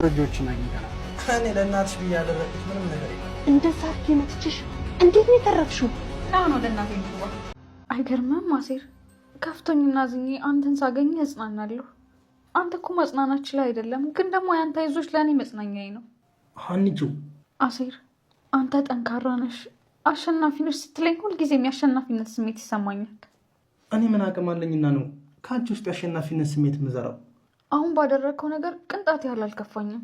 ልጆችን አግኝተናል። እኔ ለእናትሽ ብዬ ያደረኩት ምንም ነገር የለም። እንደዛ አድርጌ መጥቼሽ እንዴት ነው የተረፍሽው? አሁን ወደ እናቴ ልግባ። አይገርምም ማሴር? ከፍቶኝና ዝኜ አንተን ሳገኝ እጽናናለሁ። አንተ እኮ መጽናናች ላይ አይደለም፣ ግን ደግሞ ያንተ ይዞች ለእኔ መጽናኛዬ ነው። ሀኒቹ አሴር፣ አንተ ጠንካራ ነሽ፣ አሸናፊ ነሽ ስትለኝ ሁልጊዜም የአሸናፊነት ስሜት ይሰማኛል። እኔ ምን አቅም አለኝና ነው ከአንቺ ውስጥ የአሸናፊነት ስሜት የምዘራው? አሁን ባደረግከው ነገር ቅንጣት ያህል አልከፋኝም።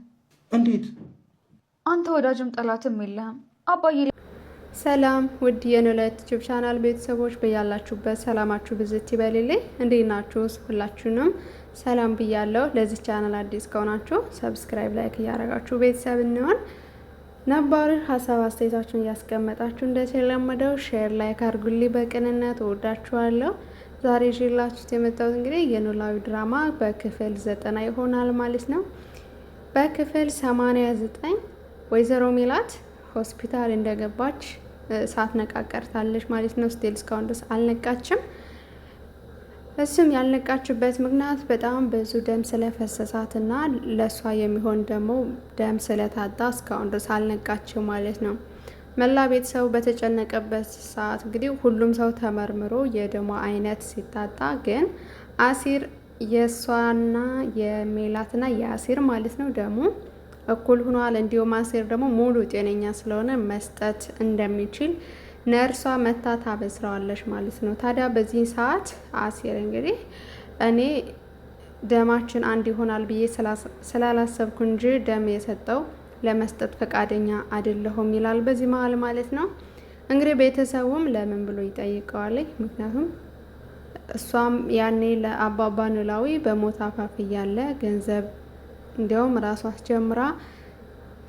እንዴት? አንተ ወዳጅም ጠላትም የለህም አባዬ። ሰላም ውድ የኖላዊት ዩቲዩብ ቻናል ቤተሰቦች በያላችሁበት ሰላማችሁ ብዝት ይበልልኝ። እንዴት ናችሁ? ሁላችሁንም ሰላም ብያለሁ። ለዚህ ቻናል አዲስ ከሆናችሁ ሰብስክራይብ፣ ላይክ እያደረጋችሁ ቤተሰብ እንሆን። ነባር ሀሳብ አስተያየታችሁን እያስቀመጣችሁ እንደተለመደው ሼር ላይክ አድርጉልኝ። በቅንነት እወዳችኋለሁ። ዛሬ ይዤላችሁት የመጣሁት እንግዲህ የኖላዊ ድራማ በክፍል 90 ይሆናል ማለት ነው። በክፍል 89 ወይዘሮ ሜላት ሆስፒታል እንደገባች ሳትነቃ ቀርታለች ማለት ነው። ስቲል እስካሁን ድረስ አልነቃችም። እሱም ያልነቃችበት ምክንያት በጣም ብዙ ደም ስለፈሰሳትና ለሷ የሚሆን ደግሞ ደም ስለታጣ እስካሁን ድረስ አልነቃችም ማለት ነው። መላ ቤተሰቡ በተጨነቀበት ሰዓት እንግዲህ ሁሉም ሰው ተመርምሮ የደሟ አይነት ሲታጣ ግን አሲር የእሷና የሜላትና የአሲር ማለት ነው ደሙ እኩል ሆኗል። እንዲሁም አሲር ደግሞ ሙሉ ጤነኛ ስለሆነ መስጠት እንደሚችል ነርሷ መታ ታበስረዋለች ማለት ነው። ታዲያ በዚህ ሰዓት አሲር እንግዲህ እኔ ደማችን አንድ ይሆናል ብዬ ስላላሰብኩ እንጂ ደም የሰጠው ለመስጠት ፈቃደኛ አይደለሁም ይላል በዚህ መሀል ማለት ነው። እንግዲህ ቤተሰቡም ለምን ብሎ ይጠይቀዋል። ምክንያቱም እሷም ያኔ ለአባባ ኖላዊ በሞት አፋፍ እያለ ገንዘብ እንዲያውም ራሷ አስጀምራ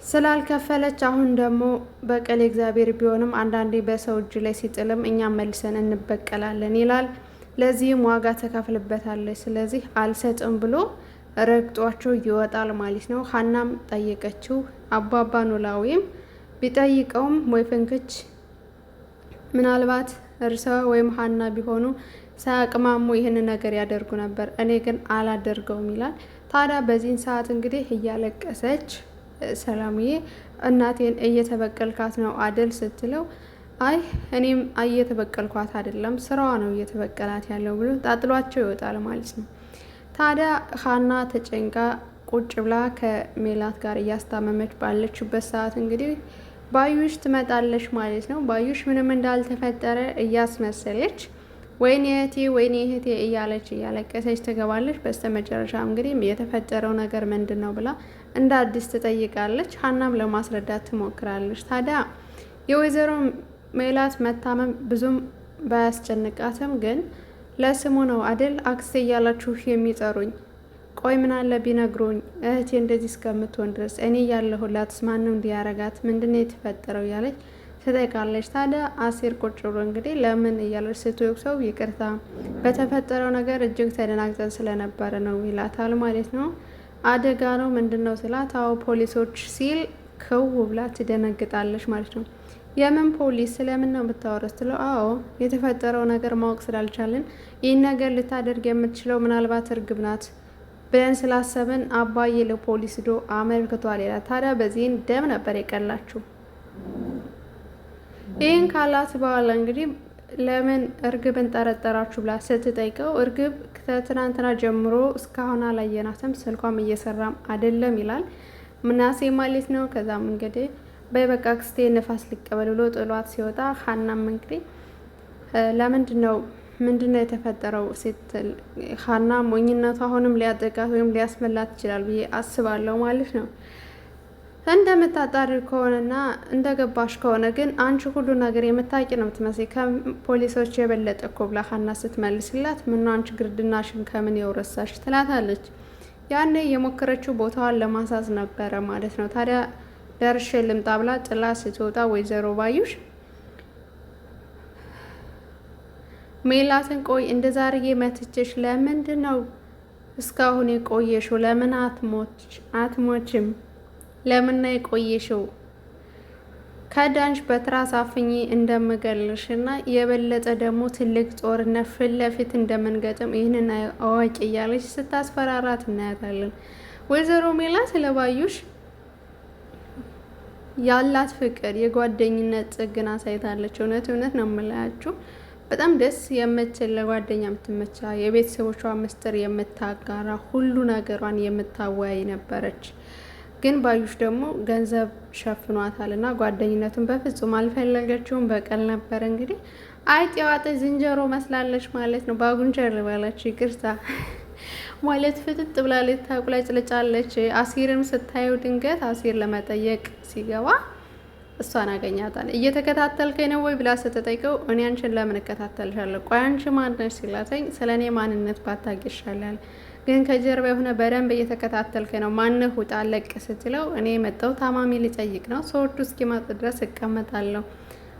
ስላልከፈለች አሁን ደግሞ በቀል እግዚአብሔር ቢሆንም አንዳንዴ በሰው እጅ ላይ ሲጥልም እኛም መልሰን እንበቀላለን ይላል። ለዚህም ዋጋ ተከፍልበታለች። ስለዚህ አልሰጥም ብሎ ረግጧቸው ይወጣል ማለት ነው። ሀናም ጠየቀችው። አባባ ኖላዊም ቢጠይቀውም ወይ ፍንክች ምናልባት እርሰ ወይም ሀና ቢሆኑ ሳያቅማሙ ይህን ነገር ያደርጉ ነበር፣ እኔ ግን አላደርገውም ይላል። ታዲያ በዚህን ሰዓት እንግዲህ እያለቀሰች ሰላምዬ እናቴን እየተበቀልካት ነው አደል ስትለው፣ አይ እኔም እየተበቀልኳት አይደለም ስራዋ ነው እየተበቀላት ያለው ብሎ ጣጥሏቸው ይወጣል ማለት ነው። ታዲያ ሀና ተጨንቃ ቁጭ ብላ ከሜላት ጋር እያስታመመች ባለችበት ሰዓት እንግዲህ ባዩሽ ትመጣለች ማለት ነው። ባዩሽ ምንም እንዳልተፈጠረ እያስመሰለች ወይኔ እህቴ ወይኔ እህቴ እያለች እያለቀሰች ትገባለች። በስተመጨረሻ እንግዲህ የተፈጠረው ነገር ምንድን ነው ብላ እንደ አዲስ ትጠይቃለች። ሀናም ለማስረዳት ትሞክራለች። ታዲያ የወይዘሮ ሜላት መታመም ብዙም ባያስጨንቃትም ግን ለስሙ ነው አደል አክስቴ እያላችሁ የሚጠሩኝ፣ ቆይ ምን አለ ቢነግሩኝ እህቴ እንደዚህ እስከምትሆን ድረስ እኔ ያለሁላትስ ማንም እንዲያረጋት ምንድነው የተፈጠረው እያለች ትጠይቃለች። ታዲያ አሲር ቁጭ ብሎ እንግዲህ ለምን እያለች ስትወቅሰው ይቅርታ በተፈጠረው ነገር እጅግ ተደናግጠን ስለነበረ ነው ይላታል ማለት ነው። አደጋ ነው ምንድን ነው ስላት፣ አዎ ፖሊሶች ሲል ክው ብላ ትደነግጣለች ማለት ነው። የምን ፖሊስ ስለምን ነው የምታወራው ስትለው፣ አዎ የተፈጠረው ነገር ማወቅ ስላልቻልን ይህን ነገር ልታደርግ የምትችለው ምናልባት እርግብ ናት ብለን ስላሰብን አባዬ ለፖሊስ ዶ አመልክቷል ይላል። ታዲያ በዚህን ደም ነበር የቀላችሁ። ይህን ካላት በኋላ እንግዲህ ለምን እርግብን ጠረጠራችሁ ብላ ስትጠይቀው፣ እርግብ ከትናንትና ጀምሮ እስካሁን አላየናትም፣ ስልኳም እየሰራም አይደለም ይላል ምናሴ ማለት ነው። ከዛም እንግዲህ በበቃ ክስቴ ነፋስ ሊቀበል ብሎ ጥሏት ሲወጣ ሀናም እንግዲህ ምንድነው የተፈጠረው ስትል፣ ሀና ሞኝነቱ አሁንም ሊያጠቃት ወይም ሊያስመላት ይችላል ብዬ አስባለሁ ማለት ነው። እንደምታጣሪ ከሆነና እንደገባሽ ከሆነ ግን አንቺ ሁሉ ነገር የምታውቂ ነው የምትመስይ ከፖሊሶች የበለጠ እኮ ብላ ሀና ስትመልስላት፣ ምነው አንቺ ግርድናሽን ከምን የወረሳሽ ትላታለች። ያኔ የሞከረችው ቦታዋን ለማሳዝ ነበረ ማለት ነው። ታዲያ ደርሼ ልምጣ ብላ ጥላ ስትወጣ ወይዘሮ ባዩሽ ሜላትን ቆይ እንደ ዛሬ መትችሽ ለምንድን ነው እስካሁን የቆየሽው? ለምን አትሞችም? ለምን ነው የቆየሽው? ከዳንሽ በትራስ አፍኜ እንደምገልሽ እና የበለጠ ደግሞ ትልቅ ጦርነት ፊት ለፊት እንደምንገጥም ይህንን አዋቂ እያለች ስታስፈራራት እናያታለን። ወይዘሮ ሜላት ስለባዩሽ ያላት ፍቅር የጓደኝነት ጽግና ሳይታለች። እውነት ነው የምላችሁ በጣም ደስ የምትል ለጓደኛ የምትመቻ የቤተሰቦቿ ምስጢር የምታጋራ ሁሉ ነገሯን የምታወያይ ነበረች። ግን ባዩሽ ደግሞ ገንዘብ ሸፍኗታል እና ጓደኝነቱን በፍጹም አልፈለገችውም። በቀል ነበር እንግዲህ አይጥ የዋጠች ዝንጀሮ መስላለች ማለት ነው። ባጉንቸር ልበላች ይቅርታ ማለት ፍጥጥ ብላለች፣ ታቁላጭልጫለች። አሲርም ስታየው ድንገት አሲር ለመጠየቅ ሲገባ እሷን አገኛታል። እየተከታተልከኝ ነው ወይ ብላ ስትጠይቀው እኔ አንቺን ለምን እከታተልሻለሁ? ቆይ አንቺ ማንነሽ ሲላተኝ ስለ እኔ ማንነት ባታውቂ ይሻላል፣ ግን ከጀርባ የሆነ በደንብ እየተከታተልከኝ ነው፣ ማንህ ውጣ ለቅ ስትለው እኔ የመጣው ታማሚ ልጠይቅ ነው፣ ሰዎቹ እስኪመጡ ድረስ እቀመጣለሁ፣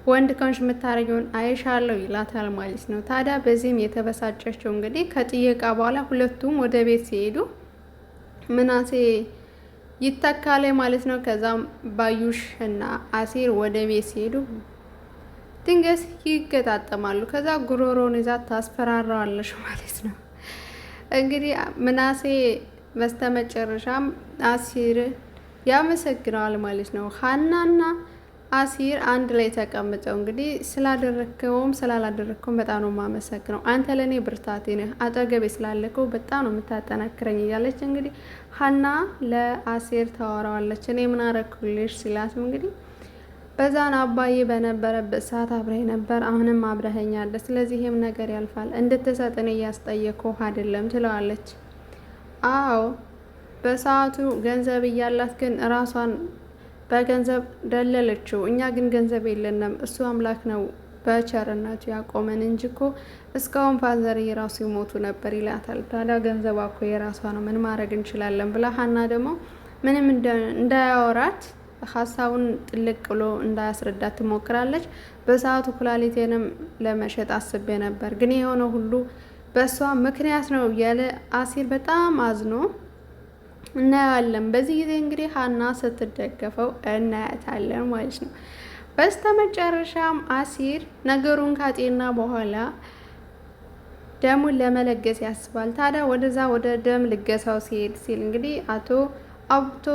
ወንድ ከሆንሽ የምታረጊውን አይሻለሁ ይላታል ማለት ነው። ታዲያ በዚህም የተበሳጨችው እንግዲህ ከጥየቃ በኋላ ሁለቱም ወደ ቤት ሲሄዱ ምናሴ ይተካለ ማለት ነው። ከዛም ባዩሽ እና አሲር ወደ ቤት ሲሄዱ ድንገት ይገጣጠማሉ። ከዛ ጉሮሮን ይዛ ታስፈራራዋለች ማለት ነው። እንግዲህ ምናሴ በስተመጨረሻም አሲር ያመሰግነዋል ማለት ነው። ሀናና አሲር አንድ ላይ ተቀምጠው እንግዲህ ስላደረከውም ስላላደረከውም በጣም ነው የማመሰግነው፣ አንተ ለኔ ብርታቴ ነህ፣ አጠገቤ ስላለከው በጣም ነው የምታጠናክረኝ እያለች እንግዲህ ሀና ለአሲር ታወራዋለች። እኔ ምን አረኩልሽ ሲላትም እንግዲህ በዛን አባዬ በነበረበት ሰዓት አብረኸኝ ነበር፣ አሁንም አብረኸኛለህ፣ ስለዚህ ይሄም ነገር ያልፋል፣ እንድትሰጥን እያስጠየቅኩህ አይደለም ትለዋለች። አዎ በሰዓቱ ገንዘብ እያላት ግን ራሷን በገንዘብ ደለለችው። እኛ ግን ገንዘብ የለንም፣ እሱ አምላክ ነው በቸርነቱ ያቆመን እንጂ እኮ እስካሁን ፋዘር የራሱ ይሞቱ ነበር ይላታል። ታዲያ ገንዘቧ እኮ የራሷ ነው፣ ምን ማድረግ እንችላለን ብላ ሀና ደግሞ ምንም እንዳያወራት ሀሳቡን ጥልቅ ብሎ እንዳያስረዳት ትሞክራለች። በሰዓቱ ኩላሊቴንም ለመሸጥ አስቤ ነበር፣ ግን የሆነው ሁሉ በእሷ ምክንያት ነው ያለ አሲር በጣም አዝኖ እናያለን። በዚህ ጊዜ እንግዲህ ሀና ስትደገፈው እናያታለን ማለት ነው። በስተመጨረሻም አሲር ነገሩን ካጤና በኋላ ደሙን ለመለገስ ያስባል። ታዲያ ወደዛ ወደ ደም ልገሳው ሲል እንግዲህ አቶ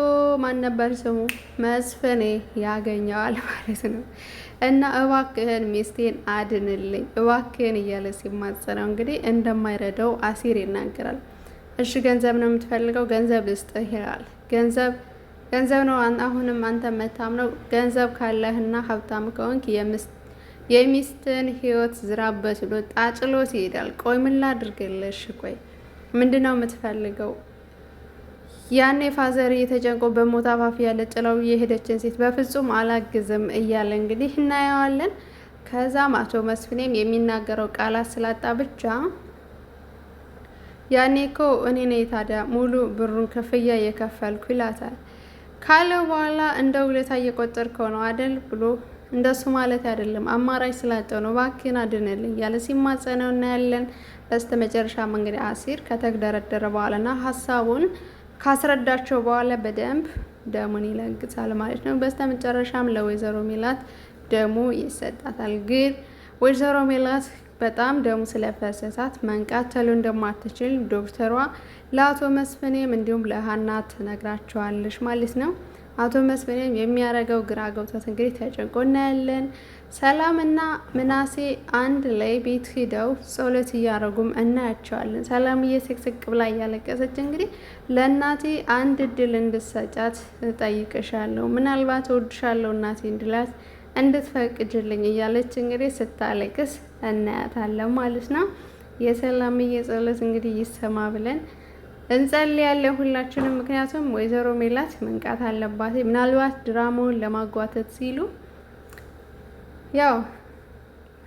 ማን ነበር ስሙ መስፍኔ ያገኘዋል ማለት ነው። እና እባክህን ሚስቴን አድንልኝ እባክህን እያለ ሲማጸነው እንግዲህ እንደማይረዳው አሲር ይናገራል። እሺ ገንዘብ ነው የምትፈልገው? ገንዘብ ልስጥህ ይላል። ገንዘብ ነው አሁንም አንተ መታምነው? ገንዘብ ካለህና ሀብታም ከሆንክ የሚስትን ህይወት ዝራበት ብሎ ጣጭሎት ይሄዳል። ቆይ ምን ላድርግልሽ? ቆይ ምንድነው የምትፈልገው? ያኔ ፋዘር የተጨንቆ በሞት አፋፍ ያለ ጭላው የሄደችን ሴት በፍጹም አላግዝም እያለ እንግዲህ እናየዋለን። ከዛም አቶ መስፍኔም የሚናገረው ቃላት ስላጣ ብቻ ያኔ እኮ እኔ ነኝ ታዲያ ሙሉ ብሩን ክፍያ የከፈልኩ ይላታል። ካለ በኋላ እንደ ውለታ እየቆጠርከው ነው አደል ብሎ እንደሱ ማለት አይደለም አማራጭ ስላጣው ነው እባክህን አድንልኝ ያለ ሲማጸነው እናያለን። በስተመጨረሻም እንግዲህ አሲር ከተግደረደረ በኋላና ሀሳቡን ካስረዳቸው በኋላ በደንብ ደሙን ይለግሳል ማለት ነው። በስተመጨረሻም ለወይዘሮ ሜላት ደሙ ይሰጣታል። ግን ወይዘሮ ሜላት በጣም ደሙ ስለፈሰሳት መንቃት ተሎ እንደማትችል ዶክተሯ ለአቶ መስፍኔም እንዲሁም ለሀና ትነግራቸዋለች ማለት ነው። አቶ መስፍኔም የሚያደርገው ግራ ገብቶት እንግዲህ ተጨንቆ እናያለን። ሰላምና ምናሴ አንድ ላይ ቤት ሂደው ጸሎት እያደረጉም እናያቸዋለን። ሰላምዬ ስቅስቅ ብላ እያለቀሰች እንግዲህ ለእናቴ አንድ እድል እንድሰጫት እጠይቅሻለሁ፣ ምናልባት እወድሻለሁ እናቴ እንድላት እንድትፈቅጅልኝ እያለች እንግዲህ ስታለቅስ እናያታለን ማለት ነው። የሰላምዬ ጸሎት እንግዲህ ይሰማ ብለን እንጸልያለን ሁላችንም። ምክንያቱም ወይዘሮ ሜላት መንቃት አለባት። ምናልባት ድራማውን ለማጓተት ሲሉ ያው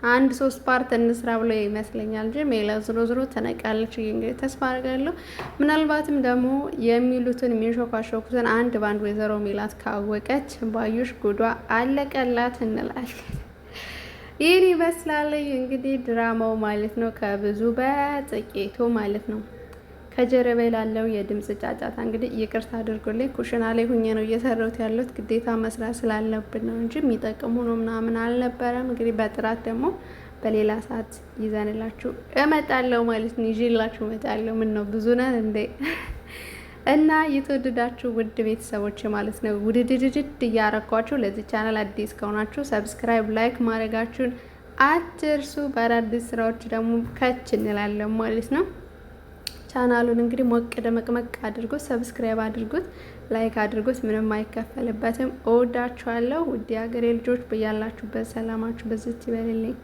1-3 ፓርት እንስራ ብሎ ይመስለኛል እንጂ ሜላት ዝሮ ተነቃለች እንግዲህ ተስፋ አደርጋለሁ። ምናልባትም ደግሞ የሚሉትን የሚሾካሾኩትን አንድ ባንድ ወይዘሮ ሜላት ካወቀች ባዩሽ ጉዷ አለቀላት እንላለን። ይህን ይመስላል እንግዲህ ድራማው ማለት ነው። ከብዙ በጥቂቱ ማለት ነው። ከጀርባ ላለው የድምጽ ጫጫታ እንግዲህ ይቅርታ አድርጉልኝ። ኩሽና ላይ ሁኜ ነው እየሰራሁት ያለሁት ግዴታ መስራት ስላለብን ነው እንጂ የሚጠቅሙ ነው ምናምን አልነበረም። እንግዲህ በጥራት ደግሞ በሌላ ሰዓት ይዘንላችሁ እመጣለሁ ማለት ነው። ይዤላችሁ እመጣለሁ። ምን ነው ብዙ ነን እንዴ? እና የተወደዳችሁ ውድ ቤተሰቦች ማለት ነው ውድድድድ እያረኳችሁ ለዚህ ቻናል አዲስ ከሆናችሁ ሰብስክራይብ ላይክ ማድረጋችሁን አትርሱ። በአዳዲስ ስራዎች ደግሞ ከች እንላለን ማለት ነው። ቻናሉን እንግዲህ ሞቅ ደመቅመቅ አድርጉት፣ ሰብስክራይብ አድርጉት፣ ላይክ አድርጉት። ምንም አይከፈልበትም። እወዳችኋለሁ ውድ ሀገሬ ልጆች። በያላችሁበት ሰላማችሁ በዝት ይበልልኝ።